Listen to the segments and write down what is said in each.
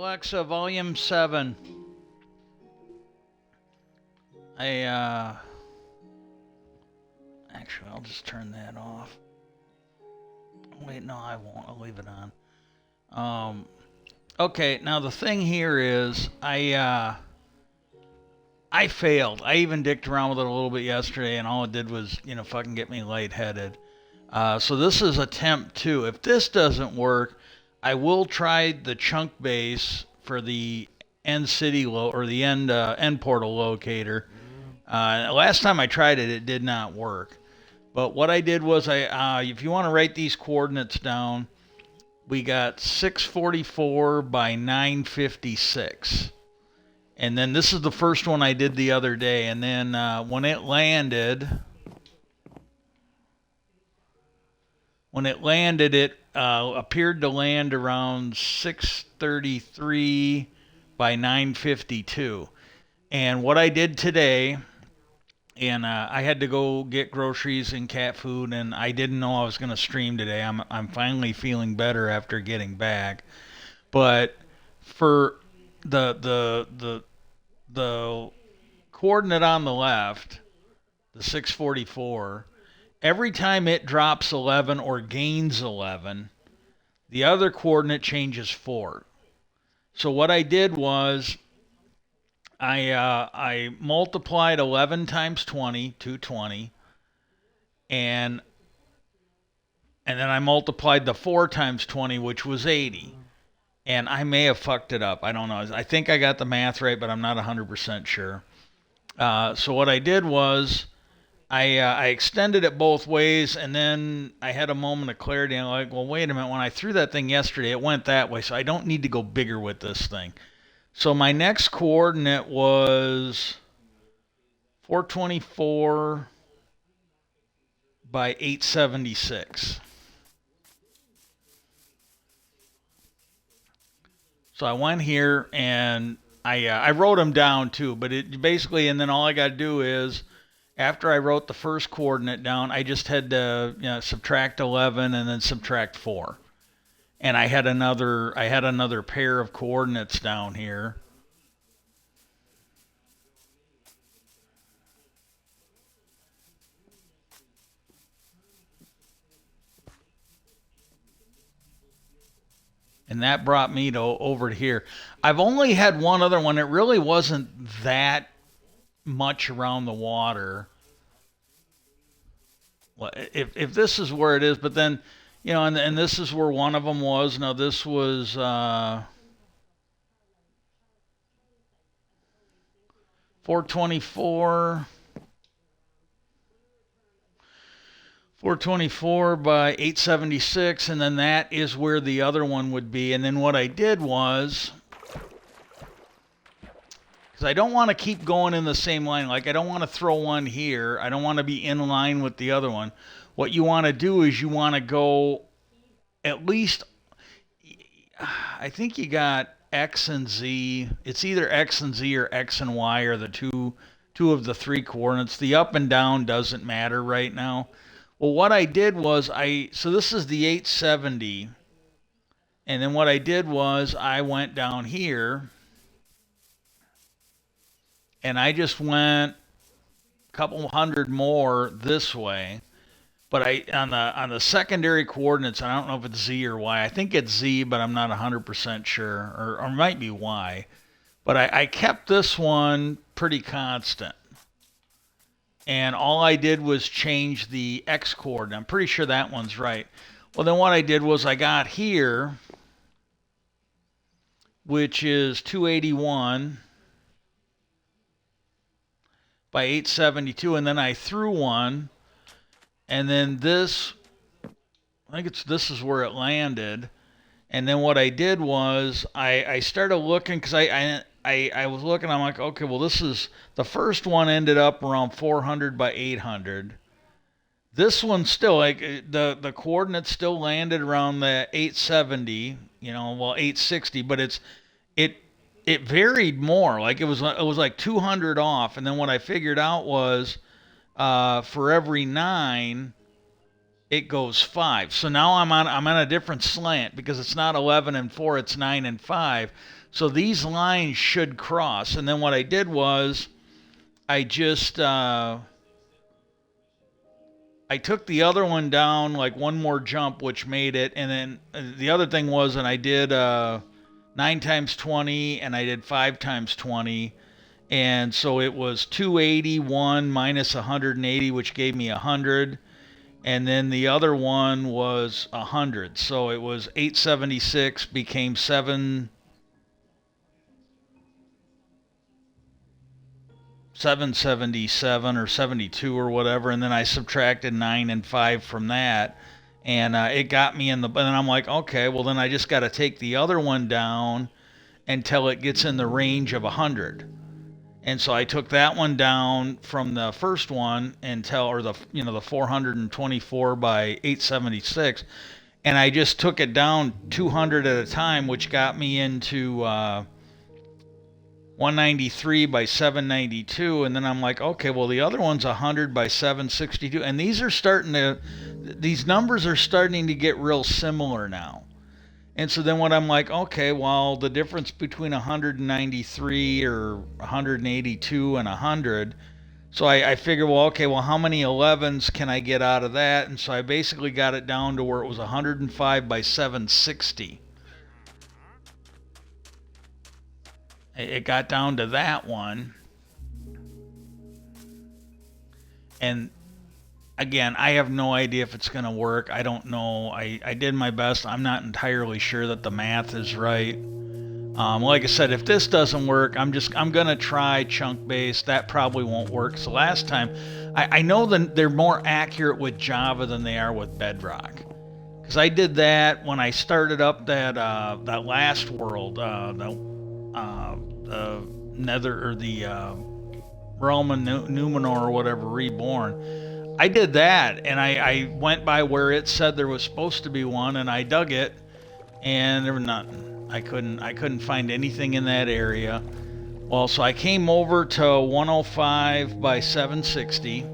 Alexa, volume 7. Actually, I'll just turn that off. Wait, no, I won't. I'll leave it on. Okay, now the thing here is I failed. I even dicked around with it a little bit yesterday, and all it did was, fucking get me lightheaded. So this is attempt 2. If this doesn't work, I will try the chunk base for the end city or the end portal locator. Last time I tried it, it did not work. But what I did was if you want to write these coordinates down, we got 644 by 956. And then this is the first one I did the other day. And then when it landed, it appeared to land around 633 by 952. And what I did today, and I had to go get groceries and cat food, and I didn't know I was going to stream today. I'm finally feeling better after getting back. But for the coordinate on the left, the 644, every time it drops 11 or gains 11, the other coordinate changes 4. So what I did was I multiplied 11 times 20, 220, and then I multiplied the 4 times 20, which was 80. And I may have fucked it up. I don't know. I think I got the math right, but I'm not 100% sure. So what I did was I extended it both ways, and then I had a moment of clarity. I'm like, well, wait a minute. When I threw that thing yesterday, it went that way, so I don't need to go bigger with this thing. So my next coordinate was 424 by 876. So I went here and I wrote them down too, but it basically, and then all I got to do is, after I wrote the first coordinate down, I just had to subtract 11 and then subtract 4. And I had another pair of coordinates down here. And that brought me to over to here. I've only had one other one. It really wasn't that much around the water. Well, if this is where it is, but then, and this is where one of them was. Now this was 424. 424 by 876, and then that is where the other one would be. And then what I did was, because I don't want to keep going in the same line, like I don't want to throw one here. I don't want to be in line with the other one. What you want to do is you want to go at least, I think you got X and Z. It's either X and Z or X and Y are the two of the 3 coordinates. The up and down doesn't matter right now. Well, what I did was so this is the 870, and then what I did was I went down here, and I just went a couple hundred more this way, but on the secondary coordinates, I don't know if it's Z or Y. I think it's Z, but I'm not 100% sure, or it might be Y. But I kept this one pretty constant. And all I did was change the X coordinate. I'm pretty sure that one's right. Well, then what I did was I got here, which is 281 by 872, and then I threw one, and then this, I think this is where it landed. And then what I did was I started looking, because I was looking, I'm like, okay, well, this is, the first one ended up around 400 by 800. This one still, like, the coordinates still landed around the 870, 860, but it varied more. Like, it was like 200 off. And then what I figured out was, for every 9, it goes 5. So now I'm on a different slant because it's not 11 and 4, it's 9 and 5. So these lines should cross. And then what I did was I just I took the other one down like one more jump, which made it. And then the other thing was, and I did 9 times 20 and I did 5 times 20. And so it was 281 minus 180, which gave me 100. And then the other one was 100. So it was 876 became 777 or 72 or whatever, and then I subtracted 9 and 5 from that, and it got me in the. And then I'm like, okay, well then I just got to take the other one down until it gets in the range of 100. And so I took that one down from the first one until, or the the 424 by 876, and I just took it down 200 at a time, which got me into 193 by 792, and then I'm like, okay, well the other one's 100 by 762, and these numbers are starting to get real similar now. And so then what I'm like, okay, well the difference between 193 or 182 and 100, so I figured, well, okay, well how many 11s can I get out of that? And so I basically got it down to where it was 105 by 760. It got down to that one. And again, I have no idea if it's going to work. I don't know. I did my best. I'm not entirely sure that the math is right. Like I said, if this doesn't work, I'm going to try chunk base. That probably won't work. So last time, I know that they're more accurate with Java than they are with Bedrock. Because I did that when I started up that last world, the Nether, or the Realm of Numenor or whatever, Reborn. I did that, and I went by where it said there was supposed to be one, and I dug it, and there was nothing. I couldn't find anything in that area. Well, so I came over to 105 by 760.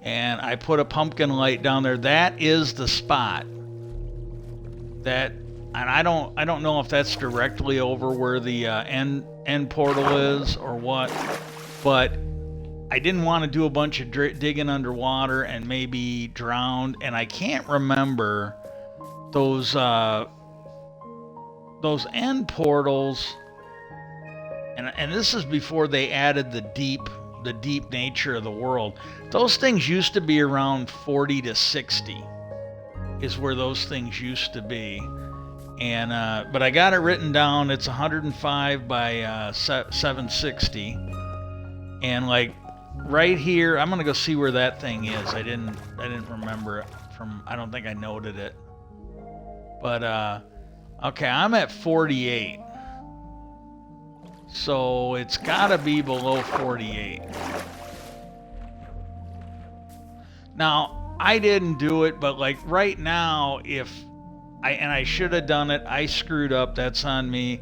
And I put a pumpkin light down there. That is the spot. That, and I don't know if that's directly over where the end portal is or what, but I didn't want to do a bunch of digging underwater and maybe drown. And I can't remember those end portals. And this is before they added the deep nature of the world. Those things used to be around 40 to 60 is where those things used to be. And but I got it written down. It's 105 by 760. And like right here, I'm gonna go see where that thing is. I didn't remember it from. I don't think I noted it. But okay, I'm at 48. So it's gotta be below 48. Now, I didn't do it, but like right now, I should have done it, I screwed up, that's on me.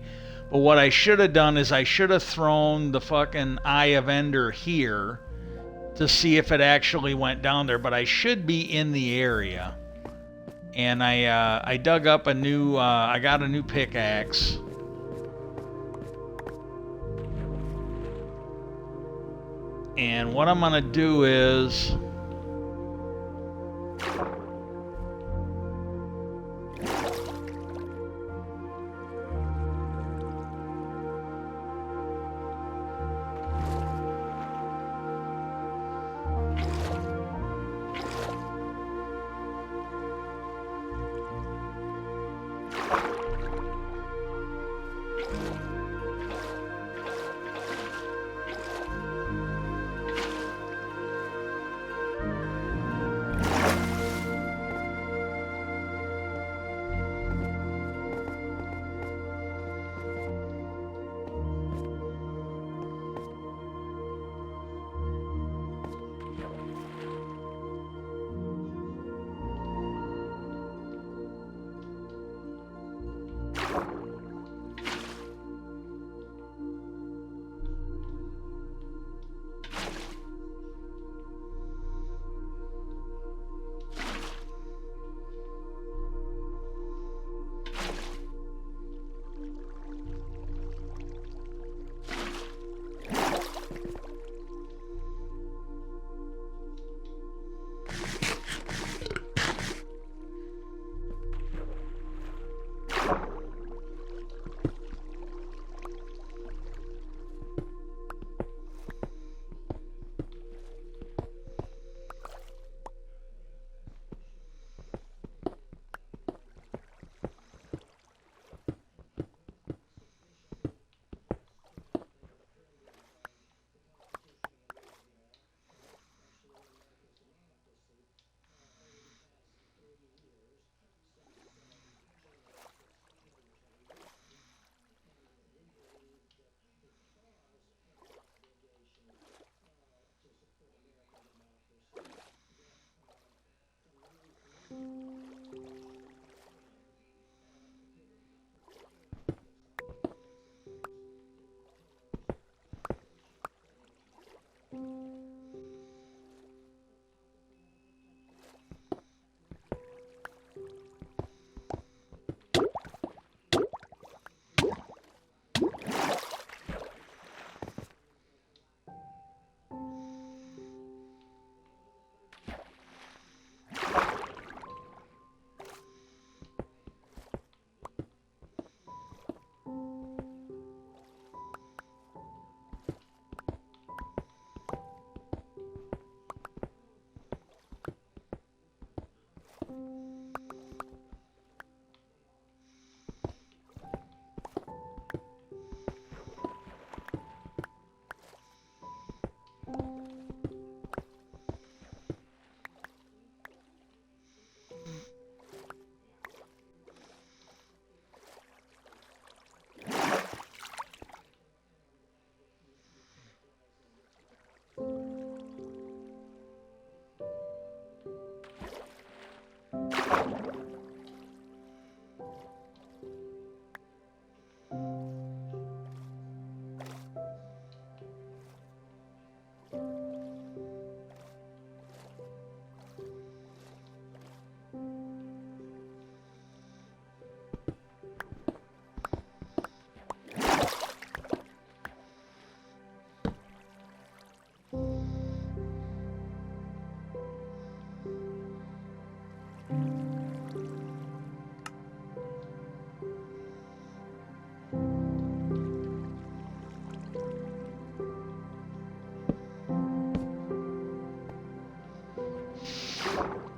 But what I should have done is I should have thrown the fucking Eye of Ender here to see if it actually went down there, but I should be in the area. And I dug up a new, I got a new pickaxe. And what I'm gonna do is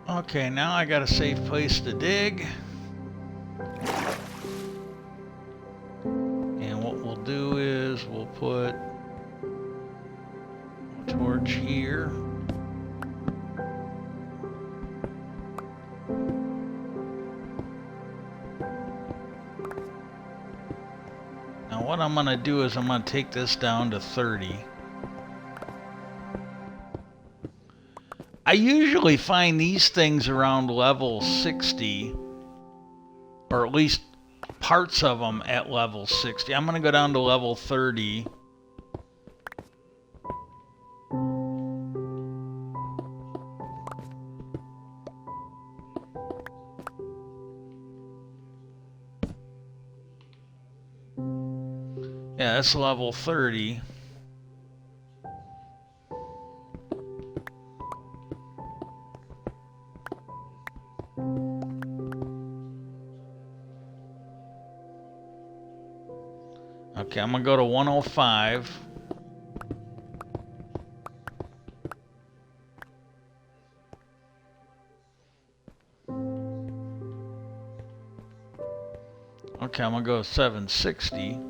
Okay, now I got a safe place to dig. And what we'll do is we'll put a torch here. Now what I'm going to do is I'm going to take this down to 30. I usually find these things around level 60, or at least parts of them at level 60. I'm going to go down to level 30. Yeah, that's level 30. Okay, I'm going to go to 105. Okay, I'm going to go to 760.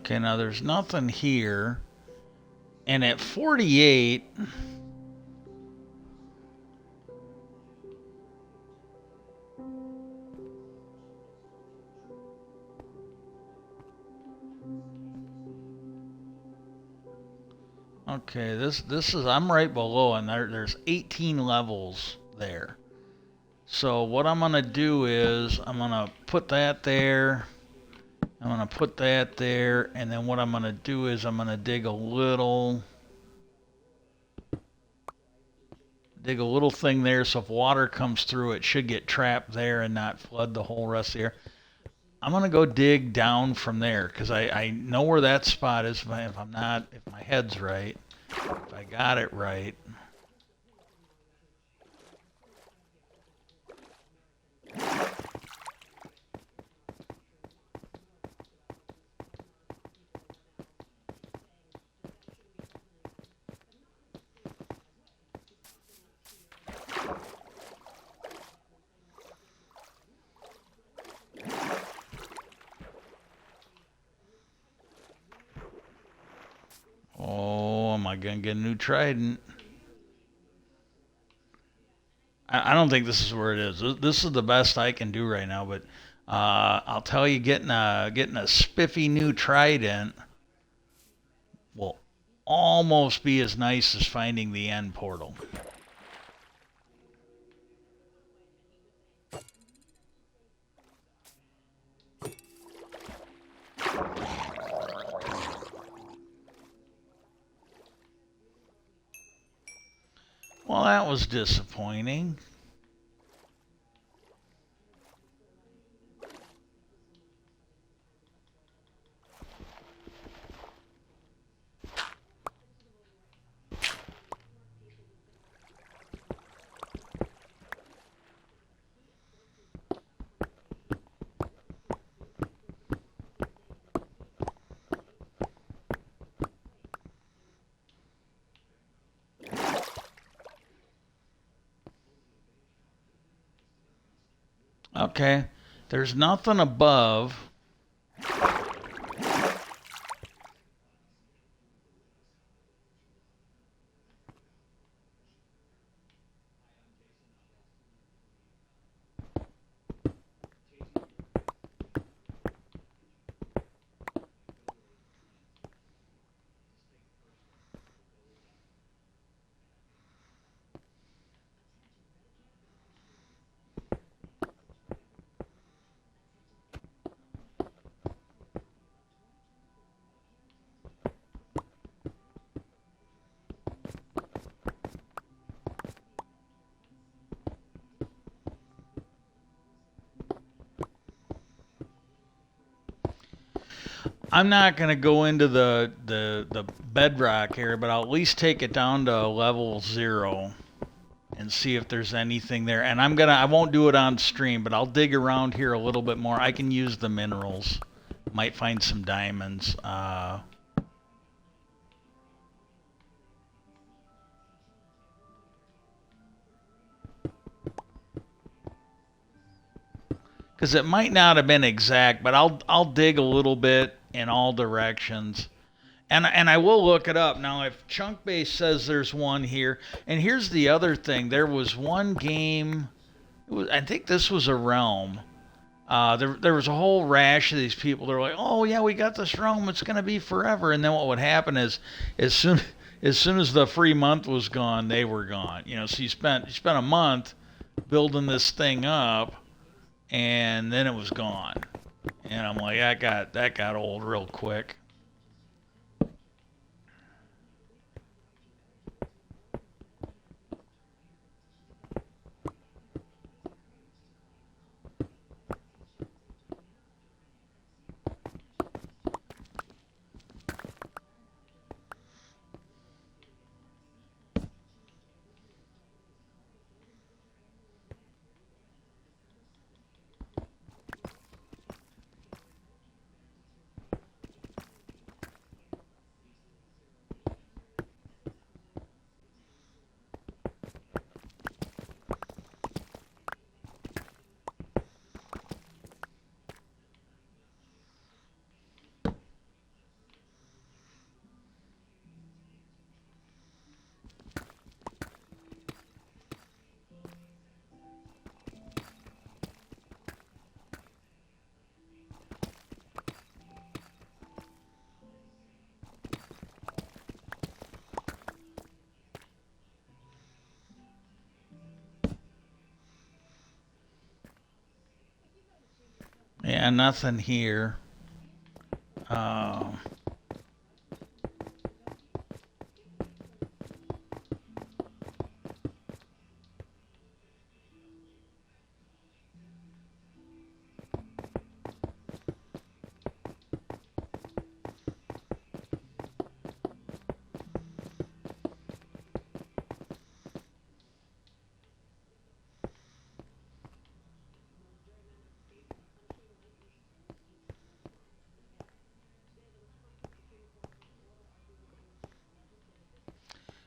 Okay, now there's nothing here. And at 48... Okay, this is, I'm right below, and there's 18 levels there. So what I'm gonna do is I'm gonna put that there. I'm gonna put that there, and then what I'm gonna do is I'm gonna dig a little thing there, so if water comes through, it should get trapped there and not flood the whole rest of the area. I'm gonna go dig down from there because I know where that spot is. If my head's right, if I got it right. Oh, am I gonna get a new trident? I don't think this is where it is. This is the best I can do right now, but I'll tell you, getting a spiffy new trident will almost be as nice as finding the end portal. Well, that was disappointing. Okay. There's nothing above. I'm not going to go into the bedrock here, but I'll at least take it down to level 0 and see if there's anything there. And I won't do it on stream, but I'll dig around here a little bit more. I can use the minerals. Might find some diamonds. Because it might not have been exact, but I'll dig a little bit in all directions. And I will look it up. Now, if Chunkbase says there's one here, and here's the other thing. There was one game, I think this was a realm. There was a whole rash of these people. They're like, oh, yeah, we got this realm. It's going to be forever. And then what would happen is, as soon as soon as the free month was gone, they were gone. So you spent a month building this thing up, and then it was gone. And I'm like, that got old real quick. Yeah, nothing here. Uh,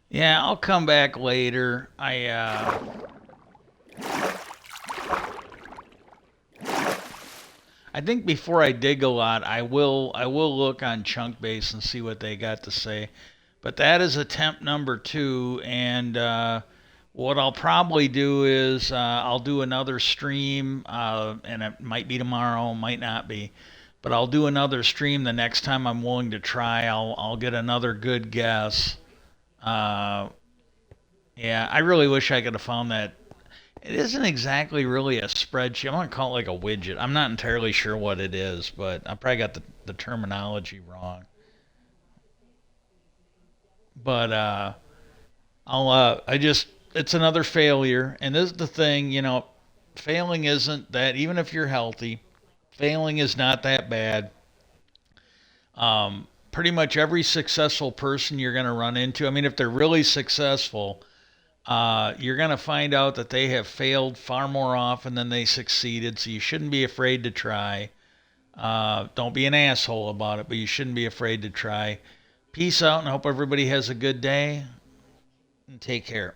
yeah, I'll come back later. I think before I dig a lot, I will look on Chunkbase and see what they got to say. But that is attempt number 2, and what I'll probably do is I'll do another stream, and it might be tomorrow, might not be, but I'll do another stream the next time I'm willing to try. I'll get another good guess. Uh, yeah, I really wish I could have found that. It isn't exactly really a spreadsheet. I'm gonna call it like a widget. I'm not entirely sure what it is, but I probably got the terminology wrong. But I just it's another failure, and this is the thing. Failing isn't that even if you're healthy, failing is not that bad. Pretty much every successful person you're gonna run into. I mean, if they're really successful, you're going to find out that they have failed far more often than they succeeded. So you shouldn't be afraid to try. Don't be an asshole about it, but you shouldn't be afraid to try. Peace out, and I hope everybody has a good day. And take care.